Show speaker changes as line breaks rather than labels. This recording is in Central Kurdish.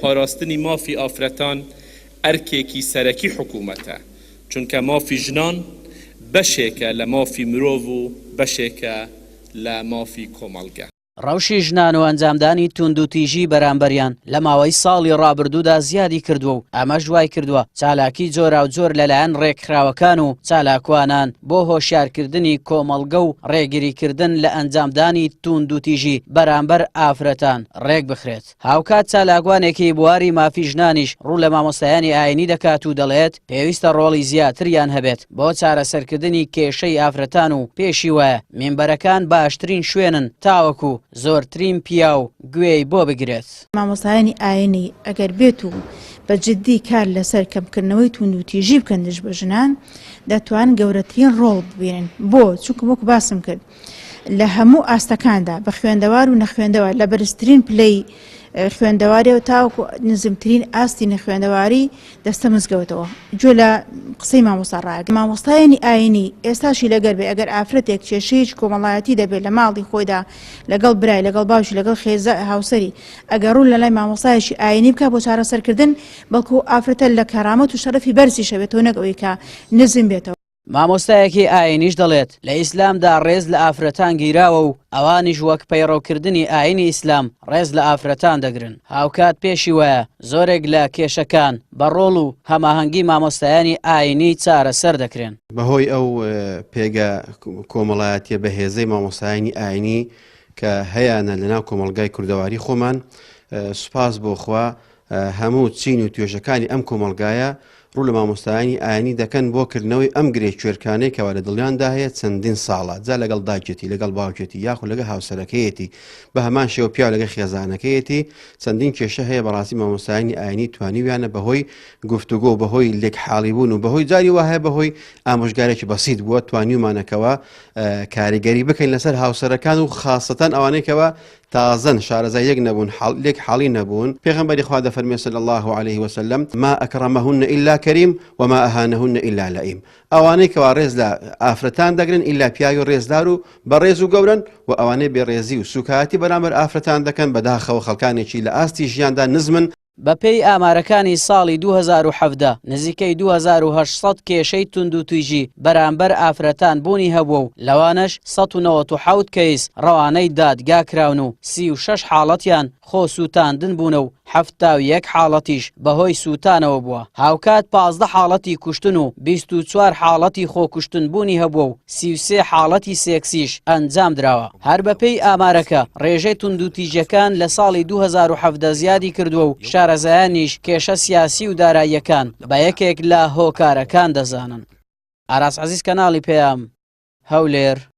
پاراستنی مافی ئافرەتان ئەرکێکی سەرەکی حکوومەتە، چونکە مافی ژنان بەشێکە لە مافی مرۆڤ و بەشێکە لە مافی کۆمەڵگە.
ڕەوشی ژنان و ئەنجامدانی توندوتیژی بەرامبەریان لە ماوەی ساڵی ڕابردوودا زیادی کردووە و ئەمە ژوای کردووە چالاکی جۆرا و جۆر لەلایەن ڕێکخراوەکان و چالاکوانان بۆ هۆشیارکردنی کۆمەڵگە و ڕێگریکردن لە ئەنجامدانی توندوتیژی بەرامبەر ئافرەتان ڕێک بخرێت. هاوکات چالاکوانێکی بواری مافی ژنانیش ڕوو لە مامۆستایانی ئاینی دەکات و دەڵێت پێویستە ڕۆڵی زیاتریان هەبێت بۆ چارەسەرکردنی کێشەی ئافرەتان و پێشی وایە مینبەرەکان باشترین شوێنن تاوەکو زۆرترین پیا و گوێی بۆ بگرێت.
مامۆستایانی ئاینی ئەگەر بێت و بە جددی کار لەسەر کەمکردنەوەی توندوتیژی بکەن دژ بە ژنان دەتوان گەورەترین ڕۆڵ ببینن بۆ چونکە وەکو باسم کرد لە هەموو ئاستەکاندا بە خوێندەوار و نەخوێندەوار لە بەرزترین پلەی خوێندەواری و تاوەکو نزمترین ئاستی نەخوێندەواری دەستە مزگەوتەوە گوێ لە قسەی مامۆستا ڕاگە. مامۆستایانی ئاینی ئێستاشی لەگەر بێ ئەگەر ئافرەتێک کێشەیەکی کۆمەڵایەتی دەبێت لە ماڵی خۆیدا لەگەڵ برای لەگەڵ باوشی لەگەڵ خێزە هاوسەری ئەگەر ڕوو لە لای مامۆستایەکی ئاینی بکە بۆ چارەسەرکردن بەڵکو ئافرەتە لە کەرامەت و شەرەفی بەرزی شەوێتەوە نەک ئەوەی کە نزم بێتەوە.
مامۆستایەکی ئاینیش دەڵێت لە ئیسلامدا ڕێز لە ئافرەتان گیراوە و ئەوانیش وەک پەیڕەوکردنی ئاینی ئیسلام ڕێز لە ئافرەتان دەگرن. هاوکات پێشی وایە زۆرێک لە کێشەکان بە ڕۆڵ و هەماهەنگی مامۆستایانی ئاینی چارەسەر دەکرێن.
بەهۆی ئەو پێگە کۆمەڵایەتیە بەهێزەی مامۆستایانی ئاینی کە هەیەە لەناو کۆمەڵگای کوردەواری خۆمان سوپاس بۆ خوا هەموو چین و توێژەکانی ئەم کۆمەڵگایە ڕوو لە مامۆستایانی ئاینی دەکەن بۆ کردنەوەی ئەم گرێکوێرکانەی کەوا لە دڵیاندا هەیە چەندین ساڵە جا لەگەڵ داکێتی لەگەڵ باوکێتی یاخود لەگە هاوسەرەکەیەتی بە هەمان شێوە پیا لەگە خێزانەکەیەتی چەندین کێشە هەیە بەڕاستی مامۆستایانی ئاینی توانیویانە بەهۆی گفتوگۆ بەهۆی لێکحاڵیبوون و بەهۆی جاری وا هەیە بەهۆی ئامۆژگارێکی بەسیط بووە توانیومانەکەوە کاریگەری بکەین لەسەر هاوسەرەکان و خاستەن ئەوانەیەکەوە تازن شارەزای یەک نەبوون لێک حاڵی نەبوون. پێغەمبەری خوا دەفەرمێ صلی الله عليه وسلم ما ئەکرەمەهن إلا كريم وما أهانهن إلا لئيم. ئەوانەی کەوا ڕێز لە ئافرەتان دەگرن ئیلا پیاوی و ڕێزدار و بەڕێز و گەورن و ئەوانەی بێڕێزی و سوکاتی بەرامبەر ئافرەتان دەکەن بەداخەوە خەڵکانێکی لە ئاستی ژیاندا نزمن.
بەپێی ئامارەکانی ساڵی 2017 نزیکەی 2800 کێشەی توندوتیژی بەرامبەر ئافرەتان بوونی هەبووە و لەوانش 197 کەیس ڕەوانەی دادگا کراون و 36 حاڵەتیان خۆ سووتاندن بوون و 71 حاڵەتیش بەهۆی سووتانەوە بووە. هاوکات 15 حاڵەتی کوشتن و 24 حاڵەتی خۆکوشتن بوونی هەبووە و 33 حاڵەتی سێکسیش ئەنجام درراوە. هەر بەپێی ئامارەکە ڕێژەی توندوتیژەکان لە ساڵی 2017 زیادی کردووە و شارەزایانیش کێشە سیاسی و داراییەکان بە یەکێک لە هۆکارەکان دەزانن. ئاراس عەزیز کەناڵی پێیام هەولێر